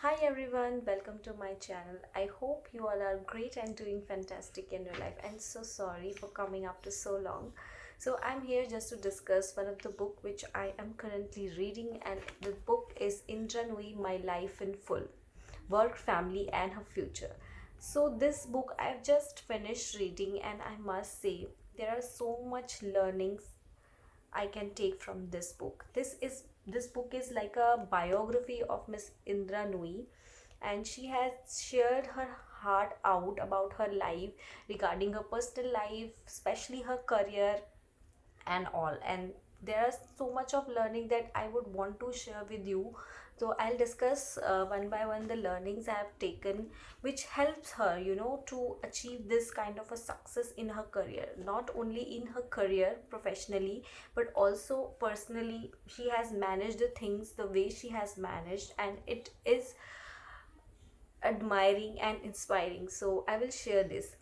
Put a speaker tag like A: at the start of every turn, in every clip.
A: Hi everyone, welcome to my channel. I hope you all are great and doing fantastic in your life. And so sorry for coming after so long. So I'm here just to discuss one of the book which I am currently reading, and the book is Indra Nooyi, My Life in Full: Work, Family and Her Future. So this book I've just finished reading, and I must say there are so much learnings I can take from this book. This book is like a biography of Miss Indra Nooyi, and she has shared her heart out about her life, regarding her personal life, especially her career and all. And there is so much of learning that I would want to share with you. So I'll discuss one by one the learnings I have taken, which helps her, to achieve this kind of a success in her career. Not only in her career professionally, but also personally. She has managed the things the way she has managed, and it is admiring and inspiring. So I will share this.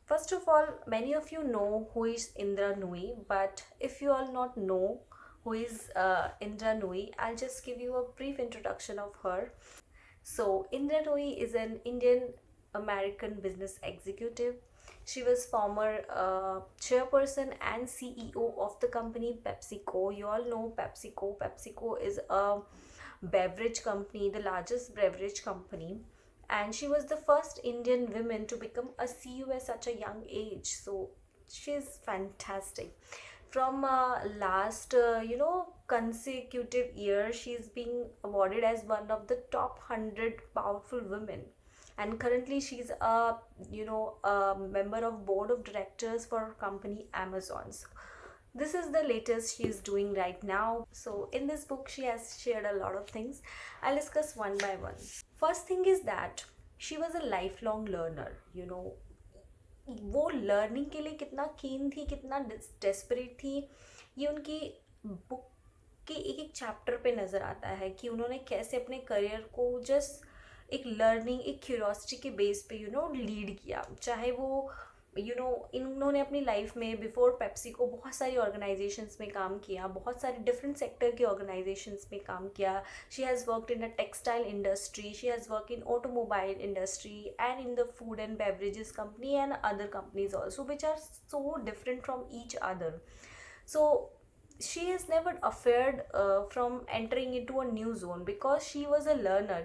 A: First of all, many of you know who is Indra Nooyi, but if you all not know who is Indra Nooyi, I'll just give you a brief introduction of her. So, Indra Nooyi is an Indian American business executive. She was former chairperson and CEO of the company PepsiCo. You all know PepsiCo. PepsiCo is a beverage company, the largest beverage company, and she was the first Indian woman to become a CEO at such a young age. So she's fantastic. From last consecutive year, she's being awarded as one of the top 100 powerful women, and currently she's a member of board of directors for company Amazon's. This is the latest she is doing right now. So in this book she has shared a lot of things. I'll discuss one by one. First thing is that she was a lifelong learner. वो learning के लिए कितना कीन थी, कितना desperate थी, ये उनकी बुक के एक एक चैप्टर पे नज़र आता है कि उन्होंने कैसे अपने करियर को जस्ट एक लर्निंग, एक क्यूरोसिटी के बेस पे लीड किया। चाहे वो इन्होंने अपनी लाइफ में बिफोर पेप्सी को बहुत सारी ऑर्गेनाइजेशंस में काम किया, बहुत सारे डिफरेंट सेक्टर के ऑर्गेनाइजेशंस में काम किया। She has worked in a textile industry, she has work in automobile industry and in the food and beverages company and other companies also which are so different from each other. So she has never afraid from entering into a new zone, because she was a learner.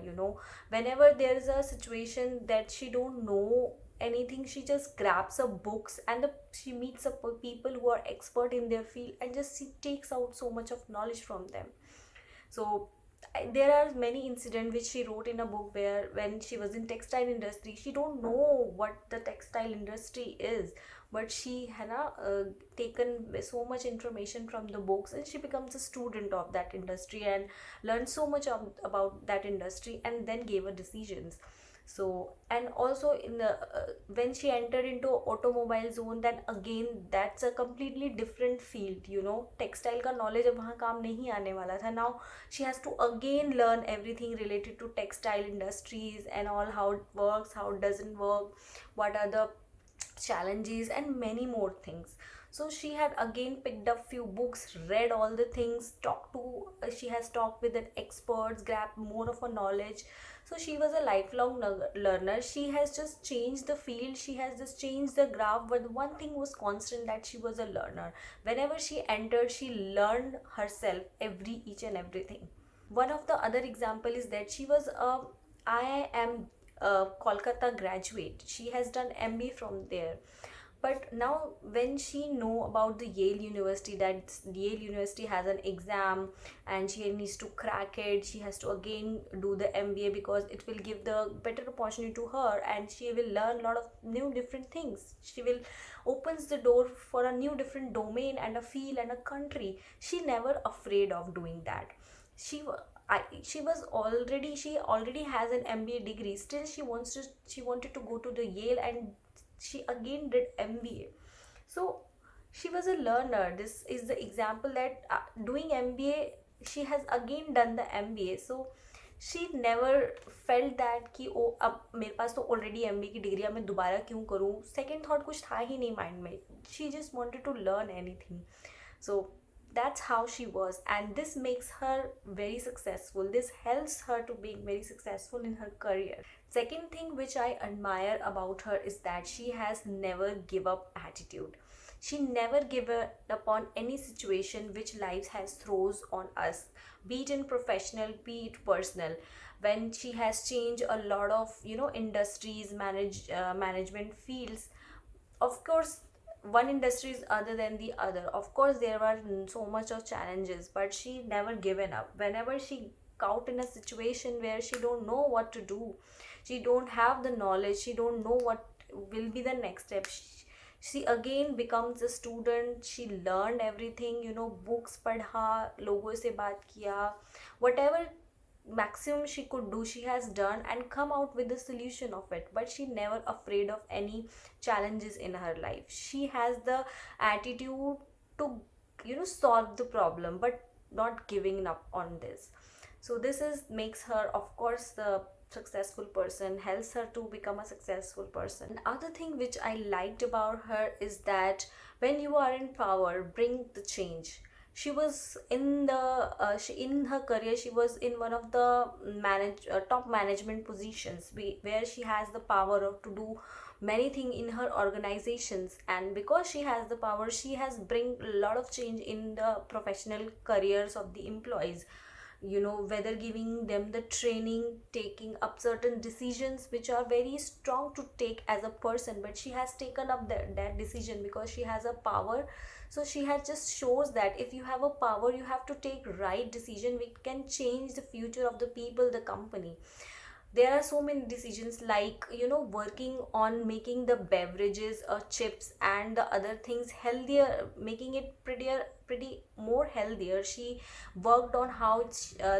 A: Whenever there is a situation that she don't know anything, she just grabs up books, and she meets up with people who are expert in their field, and just she takes out so much of knowledge from them. So there are many incidents which she wrote in a book, where when she was in textile industry, she don't know what the textile industry is, but she had taken so much information from the books, and she becomes a student of that industry and learned so much about that industry, and then gave her decisions. So, and also in the when she entered into automobile zone, then again that's a completely different field. Textile का knowledge अब वहाँ काम नहीं आने वाला था. Now she has to again learn everything related to textile industries and all, how it works, how it doesn't work, what are the challenges, and many more things. So she had again picked up few books, read all the things, talked to she has talked with the experts, grabbed more of a knowledge. So she was a lifelong learner. She has just changed the field, she has just changed the graph, but one thing was constant, that she was a learner. Whenever she entered, she learned herself each and everything. One of the other example is that she was a IIM Kolkata graduate. She has done MBA from there. But now when she know about the Yale University, that Yale University has an exam and she needs to crack it, she has to again do the MBA, because it will give the better opportunity to her, and she will learn a lot of new different things. She will opens the door for a new different domain and a field and a country. She never afraid of doing that. she she already has an MBA degree. Still she wanted to go to the Yale, and she again did MBA. So she was a learner. This is the example that doing MBA, she has again done the MBA. So she never felt that कि ओ अब मेरे पास तो already MBA की degree है, मैं दोबारा क्यों करूँ. सेकेंड थॉट कुछ था ही नहीं माइंड में. She just wanted to learn anything. So That's how she was, and this makes her very successful. This helps her to being very successful in her career. Second thing which I admire about her is that she has never give up attitude. She never give up on any situation which life has throws on us, be it in professional, be it personal. When she has changed a lot of industries, management fields, of course one industry is other than the other, of course there were so much of challenges, but she never given up. Whenever she caught in a situation where she don't know what to do, she don't have the knowledge, she don't know what will be the next step, she again becomes a student. She learned everything, books padha, logo se baat kiya, whatever maximum she could do she has done and come out with the solution of it. But she never afraid of any challenges in her life. She has the attitude to solve the problem, but not giving up on this. So this is makes her, of course, the successful person, helps her to become a successful person. Another thing which I liked about her is that when you are in power, bring the change. She was in the in her career she was in one of the top management positions, where she has the power of to do many things in her organizations, and because she has the power, she has bring a lot of change in the professional careers of the employees, whether giving them the training, taking up certain decisions which are very strong to take as a person, but she has taken up that decision because she has a power. So she has just shows that if you have a power, you have to take right decision which can change the future of the people, the company. There are so many decisions, like working on making the beverages or chips and the other things healthier, making it pretty more healthier. She worked on how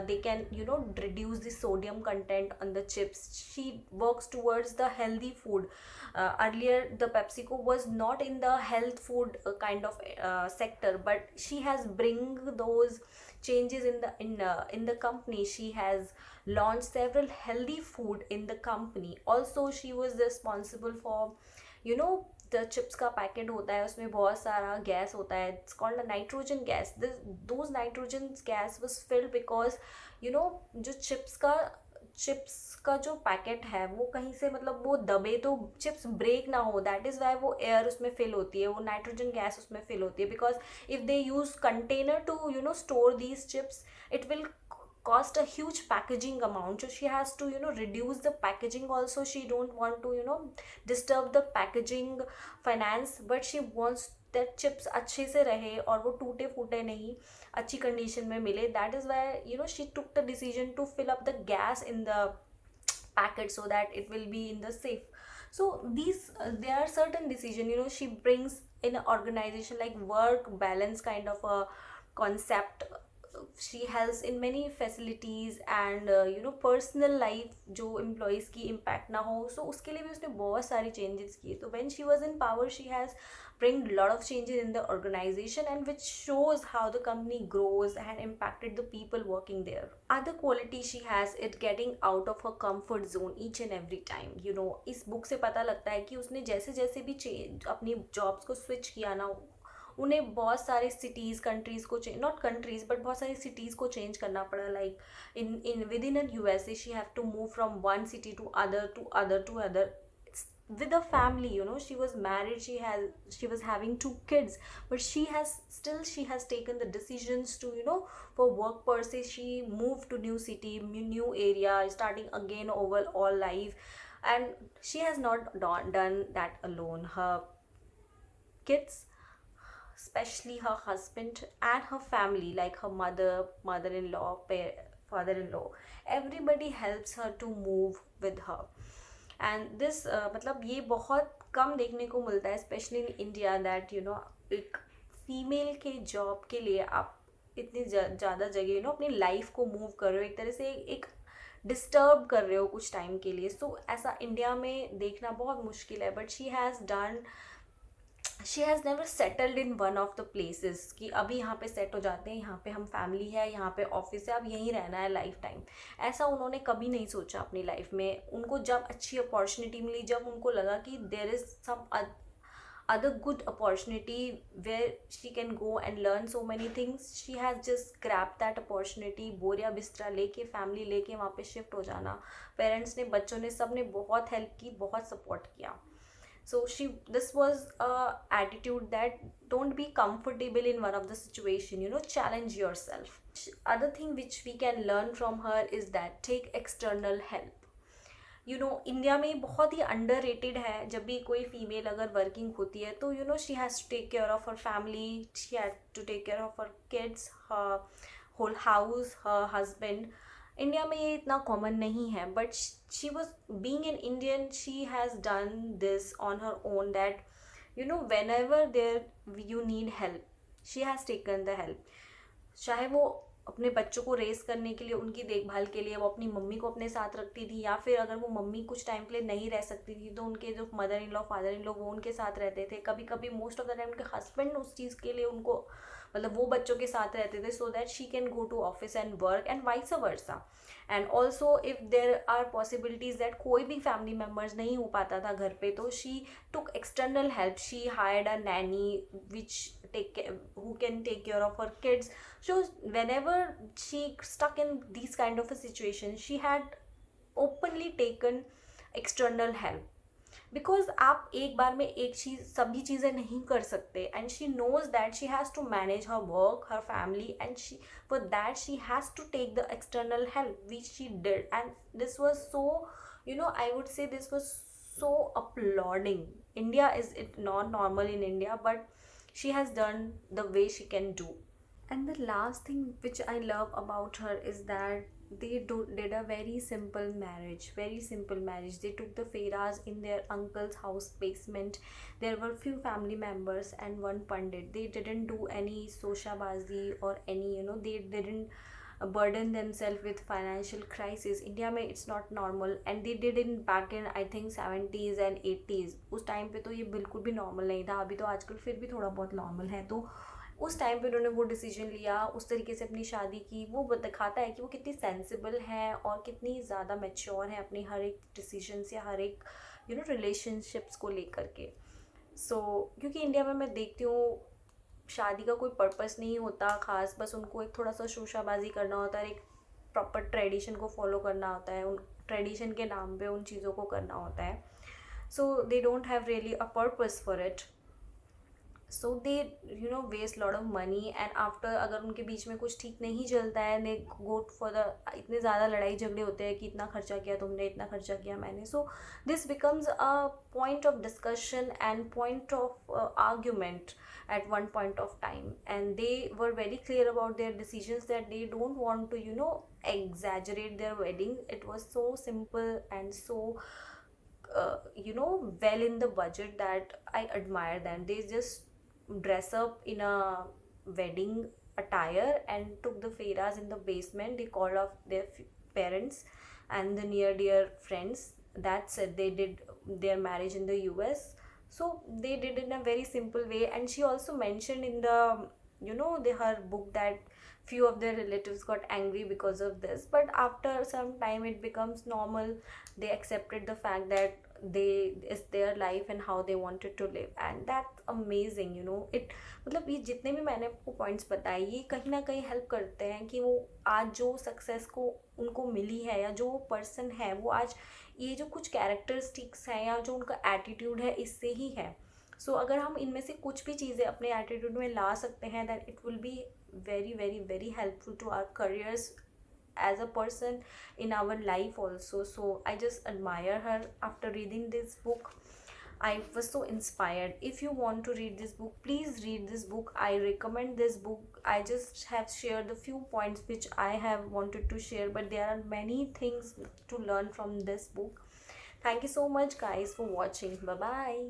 A: they can reduce the sodium content on the chips. She works towards the healthy food. Earlier the PepsiCo was not in the health food kind of sector, but she has bring those changes in the company. She has launched several healthy food in the company. Also she was responsible for the chips का packet होता है, उसमें बहुत सारा gas होता है, it's called a nitrogen gas. Those nitrogen gas was filled because जो chips का जो पैकेट है वो कहीं से मतलब वो दबे तो चिप्स ब्रेक ना हो, दैट इज़ वाई वो एयर उसमें फिल होती है, वो नाइट्रोजन गैस उसमें फिल होती है, because if they use container to store these chips, it will cost a huge packaging amount. So she has to reduce the packaging also. She don't want to disturb the packaging finance, but she wants that chips अच्छे से रहे और वो टूटे फूटे नहीं, अच्छी condition में मिले. That is why she took the decision to fill up the gas in the packet so that it will be in the safe. So these there are certain decision she brings in an organization, like work balance kind of a concept. She helps in many facilities and personal life जो employees की impact ना हो, so उसके लिए भी उसने बहुत सारी changes किए. तो when she was in power, she has bring lot of changes in the organization, and which shows how the company grows and impacted the people working there. Other quality she has it getting out of her comfort zone each and every time. इस book से पता लगता है कि उसने जैसे जैसे भी अपनी jobs को switch किया ना, उन्हें बहुत सारे सिटीज़ कंट्रीज़ को नॉट कंट्रीज़ बट बहुत सारी सिटीज़ को चेंज करना पड़ा. Like in with in USA she have to move from one city to other with a family. She was married, she was having 2 kids, but she has taken the decisions to for work purposes she moved to new city, new area, starting again over all life. And she has not done that alone. Her kids, especially her husband and her family, like her mother-in-law, father-in-law, everybody helps her to move with her. And this मतलब ये बहुत कम देखने को मिलता है, specially in India, that एक female के job के लिए आप इतनी ज़्यादा जगह अपनी लाइफ को मूव कर रहे हो, एक तरह से एक डिस्टर्ब कर रहे हो कुछ टाइम के लिए. सो ऐसा इंडिया में देखना बहुत मुश्किल है. But she has never settled in one of the places कि अभी यहाँ पे सेट हो जाते हैं, यहाँ पे हम फैमिली है, यहाँ पे ऑफिस है, अब यहीं रहना है लाइफ टाइम. ऐसा उन्होंने कभी नहीं सोचा अपनी लाइफ में. उनको जब अच्छी अपॉर्चुनिटी मिली, जब उनको लगा कि there is some other good opportunity where she can go and learn so many things, she has just grabbed that opportunity. बोरिया बिस्तरा लेके, फैमिली लेके वहाँ पे शिफ्ट हो जाना, पेरेंट्स ने, बच्चों ने, सब ने बहुत हेल्प की, बहुत सपोर्ट किया. So this was a attitude that don't be comfortable in one of the situation, challenge yourself. Other thing which we can learn from her is that take external help. India में बहुत ही under rated है. जब भी कोई female अगर working होती है तो she has to take care of her family, she has to take care of her kids, her whole house, her husband. India में ये इतना कॉमन नहीं है, but she was being an Indian, she has done this on her own, that whenever there you need help, she has taken the help. चाहे वो अपने बच्चों को रेस करने के लिए, उनकी देखभाल के लिए वो अपनी मम्मी को अपने साथ रखती थी, या फिर अगर वो मम्मी कुछ टाइम के लिए नहीं रह सकती थी तो उनके जो mother in law, father in law, वो उनके साथ रहते थे. कभी कभी मोस्ट ऑफ द टाइम उनके हस्बैंड उस चीज़ के लिए उनको, मतलब वो बच्चों के साथ रहते थे, so that she can go to office and work, and vice versa. And also if there are possibilities that कोई भी फैमिली मेम्बर्स नहीं हो पाता था घर पे, तो she took external help. She hired a Naini which who can take care of her kids. So whenever she stuck in these kind of a situation, she had openly taken external help, because आप एक बार में एक चीज़, सभी चीज़ें नहीं कर सकते. And she knows that she has to manage her work, her family, and she for that she has to take the external help which she did. And this was so, I would say this was so applauding. India is it not normal in India, but she has done the way she can do. And the last thing which I love about her is that did a very simple marriage, very simple marriage. They took the fairas in their uncle's house basement. There were few family members and one pandit. They didn't do any soshabazi or any, they didn't burden themselves with financial crisis. India में it's not normal, and they did in back in I think 70s and 80s. उस time पे तो ये बिल्कुल भी normal नहीं था. अभी तो आजकल फिर भी थोड़ा बहुत नॉर्मल है. तो उस टाइम पे उन्होंने वो डिसीजन लिया, उस तरीके से अपनी शादी की. वो दिखाता है कि वो कितनी सेंसिबल है और कितनी ज़्यादा मैच्योर है अपनी हर एक डिसीजन या हर एक रिलेशनशिप्स को लेकर के. सो क्योंकि इंडिया में मैं देखती हूँ शादी का कोई पर्पस नहीं होता ख़ास, बस उनको एक थोड़ा सा शोशाबाजी करना होता है, एक प्रॉपर ट्रेडिशन को फॉलो करना होता है, उन ट्रेडिशन के नाम पे उन चीज़ों को करना होता है. So they don't have really a purpose for it. So they waste lot of money, and after अगर उनके बीच में कुछ ठीक नहीं चलता है, दे गो फॉर द, इतने ज़्यादा लड़ाई झगड़े होते हैं कि इतना खर्चा किया तुमने, इतना खर्चा किया मैंने. So this becomes a point of discussion and point of argument at one point of time. And they were very clear about their decisions that they don't want to exaggerate their wedding. It was so simple and so well in the budget that I admire them. They just dress up in a wedding attire and took the fairas in the basement. They called off their parents and the near dear friends. That's it. They did their marriage in the US. So they did in a very simple way. And she also mentioned in the her book that few of their relatives got angry because of this, but after some time it becomes normal. They accepted the fact that it's their life and how they wanted to live, and that's amazing. It मतलब ये जितने भी मैंने आपको points बताए, ये कहीं ना कहीं हेल्प करते हैं कि वो आज जो सक्सेस को उनको मिली है, या जो पर्सन है वो आज ये जो कुछ कैरेक्टरिस्टिक्स हैं या जो उनका एटीट्यूड है, इससे ही है. सो अगर हम इनमें से कुछ भी चीज़ें अपने एटीट्यूड में ला सकते हैं, that it will be very very very helpful to our careers as a person in our life also. So I just admire her. After reading this book, I was so inspired. If you want to read this book, please read this book. I recommend this book. I just have shared the few points which I have wanted to share, but there are many things to learn from this book. Thank you so much guys for watching. Bye bye.